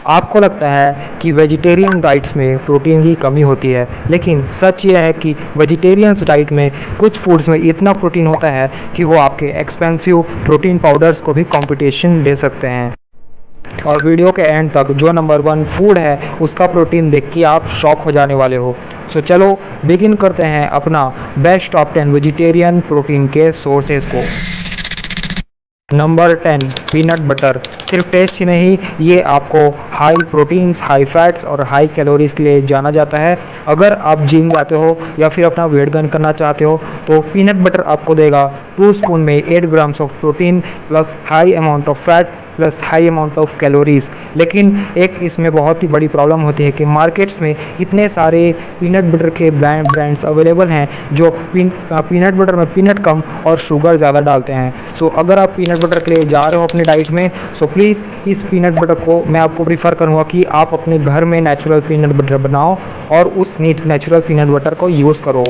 आपको लगता है कि वेजिटेरियन डाइट्स में प्रोटीन की कमी होती है, लेकिन सच यह है कि वेजिटेरियंस डाइट में कुछ फूड्स में इतना प्रोटीन होता है कि वो आपके एक्सपेंसिव प्रोटीन पाउडर्स को भी कंपटीशन दे सकते हैं। और वीडियो के एंड तक जो नंबर 1 फूड है उसका प्रोटीन देख के आप शॉक हो जाने वाले हो। सो चलो बिगिन करते हैं अपना बेस्ट टॉप 10 वेजिटेरियन प्रोटीन के सोर्सेज को। Number 10 peanut butter. सिर्फ टेस्ट ही नहीं, ये आपको हाई प्रोटीन्स, हाई फैट्स और हाई कैलोरीज के लिए जाना जाता है। अगर आप जिम जाते हो या फिर अपना वेट गेन करना चाहते हो तो पीनट बटर आपको देगा 2 स्पून में 8 grams of protein plus high amount of fat plus high amount of calories. लेकिन एक इसमें बहुत ही बड़ी प्रॉब्लम होती है कि मार्केट्स में इतने सारे पीनट बटर के ब्रांड्स अवेलेबल हैं जो पीनट बटर में पीनट कम और शुगर ज़्यादा डालते हैं। सो अगर आप पीनट बटर के लिए जा रहे हो अपनी डाइट में, सो प्लीज़ इस पीनट बटर को मैं आपको प्रीफर करूँगा कि आप अपने घर में नेचुरल पीनट बटर बनाओ और उस नेचुरल पीनट बटर को यूज़ करो।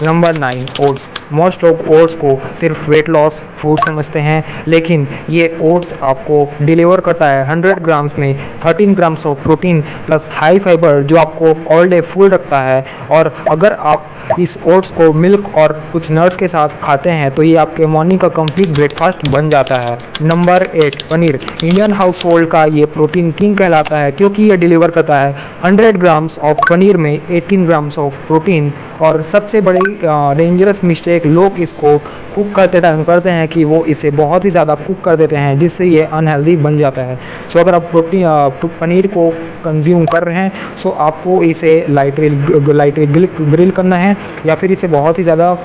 Number 9 oats. मोस्ट लोग ओट्स को सिर्फ वेट लॉस फूड समझते हैं, लेकिन ये ओट्स आपको डिलीवर करता है 100 ग्राम्स में 13 grams of protein plus high fibre जो आपको ऑल डे फुल रखता है। और अगर आप इस ओट्स को मिल्क और कुछ नट्स के साथ खाते हैं तो ये आपके मॉर्निंग का कंप्लीट ब्रेकफास्ट बन जाता है। Number 8 paneer. Indian house hold का ये प्रोटीन किंग कहलाता है क्योंकि ये डिलीवर करता है 100 ग्राम्स ऑफ पनीर में 18 ग्राम्स ऑफ प्रोटीन। और सबसे बड़ी डेंजरस मिस्टेक लोग इसको कुक करते टाइम करते हैं कि वो इसे बहुत ही ज़्यादा कुक कर देते हैं जिससे ये अनहेल्दी बन जाता है। सो अगर आप पनीर को कंज्यूम कर रहे हैं सो आपको इसे लाइटली ग्रिल करना है या फिर इसे बहुत ही ज़्यादा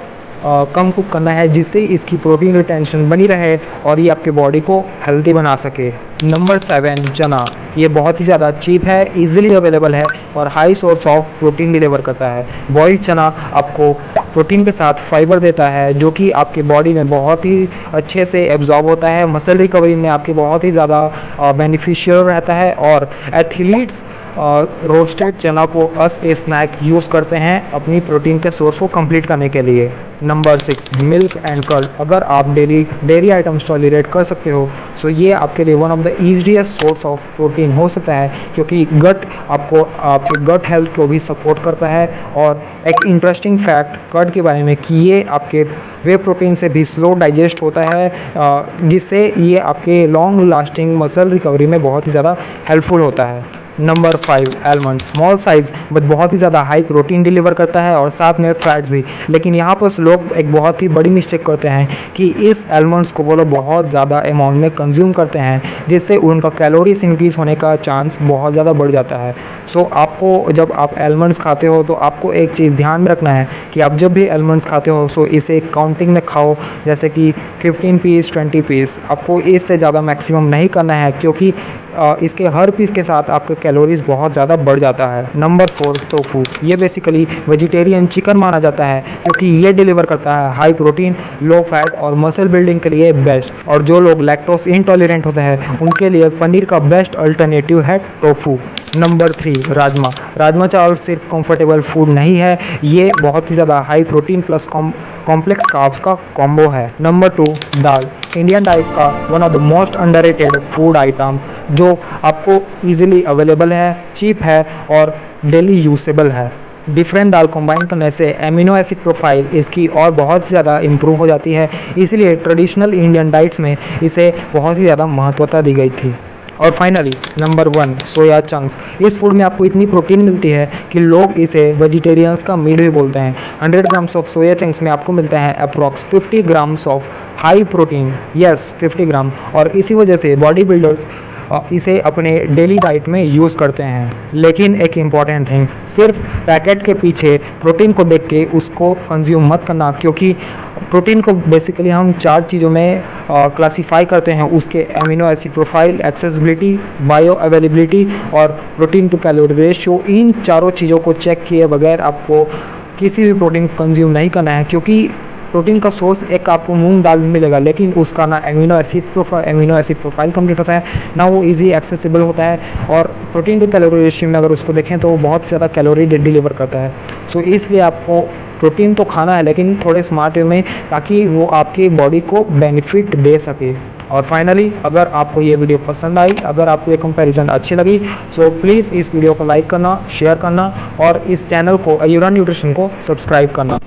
कम कुक करना है जिससे इसकी प्रोटीन रिटेंशन बनी रहे और ये आपके बॉडी को हेल्दी बना सके। नंबर 7 चना। ये बहुत ही ज़्यादा चीप है, इजीली अवेलेबल है और high source of protein deliver करता है। बॉइल्ड चना आपको प्रोटीन के साथ फाइबर देता है जो कि आपके बॉडी में बहुत ही अच्छे से एब्जॉर्ब होता है, मसल रिकवरी में आपके बहुत ही ज़्यादा बेनिफिशियल रहता है। और एथलीट्स रोस्टेड चना को अस ए स्नैक यूज़ करते हैं अपनी प्रोटीन के सोर्स को कंप्लीट करने के लिए। Number 6 milk and curd. अगर आप डेयरी आइटम्स टॉलरेट कर सकते हो सो ये आपके लिए one of the easiest source of protein हो सकता है क्योंकि गट आपको आपके गट हेल्थ को भी सपोर्ट करता है। और एक इंटरेस्टिंग फैक्ट कर्ड के बारे में कि ये आपके वे प्रोटीन से भी स्लो डाइजेस्ट होता है जिससे ये आपके लॉन्ग लास्टिंग मसल रिकवरी में बहुत ही ज़्यादा हेल्पफुल होता है। Number 5 almond. Small size but बहुत ही ज़्यादा हाई प्रोटीन डिलीवर करता है और साथ में फैट्स भी। लेकिन यहाँ पर लोग एक बहुत ही बड़ी मिस्टेक करते हैं कि इस आलमंड्स को वो लोग बहुत ज़्यादा अमाउंट में कंज्यूम करते हैं जिससे उनका कैलोरीज इंक्रीज होने का चांस बहुत ज़्यादा बढ़ जाता है। सो आपको जब आप आलमंड्स खाते हो तो आपको एक चीज़ ध्यान में रखना है कि आप जब भी आलमंड्स खाते हो सो इसे काउंटिंग में खाओ, जैसे कि 15 पीस 20 पीस। आपको इससे ज़्यादा मैक्सिमम नहीं करना है क्योंकि इसके हर पीस के साथ आपका कैलोरीज बहुत ज़्यादा बढ़ जाता है। Number 4 tofu. ये बेसिकली वेजिटेरियन चिकन माना जाता है क्योंकि ये डिलीवर करता है हाई प्रोटीन, लो फैट और मसल बिल्डिंग के लिए बेस्ट। और जो लोग लैक्टोज इंटॉलरेंट होते हैं उनके लिए पनीर का बेस्ट अल्टरनेटिव है टोफू। नंबर 3 राजमा। राजमा चावल सिर्फ कंफर्टेबल फूड नहीं है, ये बहुत ही ज़्यादा high protein plus complex carbs का कॉम्बो है। नंबर 2 दाल। इंडियन डाइट का one of the most underrated food item जो आपको इजीली अवेलेबल है, चीप है और डेली यूजेबल है। डिफरेंट दाल कंबाइन करने से एमिनो एसिड प्रोफाइल इसकी और बहुत ज़्यादा इम्प्रूव हो जाती है, इसलिए ट्रेडिशनल इंडियन डाइट्स में इसे बहुत ही ज़्यादा महत्वता दी गई थी। और फाइनली नंबर 1 सोया चंक्स। इस फूड में आपको इतनी प्रोटीन मिलती है कि लोग इसे वेजिटेरियंस का मीट भी बोलते हैं। 100 ग्राम्स ऑफ सोया चंक्स में आपको मिलता है approx 50 grams of high protein, yes 50 ग्राम। और इसी वजह से बॉडी बिल्डर्स इसे अपने डेली डाइट में यूज़ करते हैं। लेकिन एक इम्पॉर्टेंट थिंग, सिर्फ पैकेट के पीछे प्रोटीन को देख के उसको कंज्यूम मत करना क्योंकि प्रोटीन को बेसिकली हम 4 चीज़ों में क्लासीफाई करते हैं, उसके amino acid profile, accessibility, bio availability और प्रोटीन टू कैलोरी रेशियो। इन चारों चीज़ों को चेक किए बगैर आपको किसी भी प्रोटीन कंज्यूम नहीं करना है क्योंकि प्रोटीन का सोर्स एक आपको मूंग दाल में मिलेगा लेकिन उसका ना एमिनो एसिड प्रोफाइल कंप्लीट होता है, ना वो इजी एक्सेसिबल होता है। और प्रोटीन टू कैलोरी रेशियो में अगर उसको देखें तो वो बहुत ज़्यादा कैलोरी डिलीवर करता है। सो इसलिए आपको प्रोटीन तो खाना है लेकिन थोड़े स्मार्ट वे में, ताकि वो आपकी बॉडी को बेनिफिट दे सके। और फाइनली अगर आपको ये वीडियो पसंद आई, अगर आपको ये कंपैरिजन अच्छी लगी, सो प्लीज़ इस वीडियो को लाइक करना, शेयर करना और इस चैनल को अयूरा न्यूट्रिशन को सब्सक्राइब करना।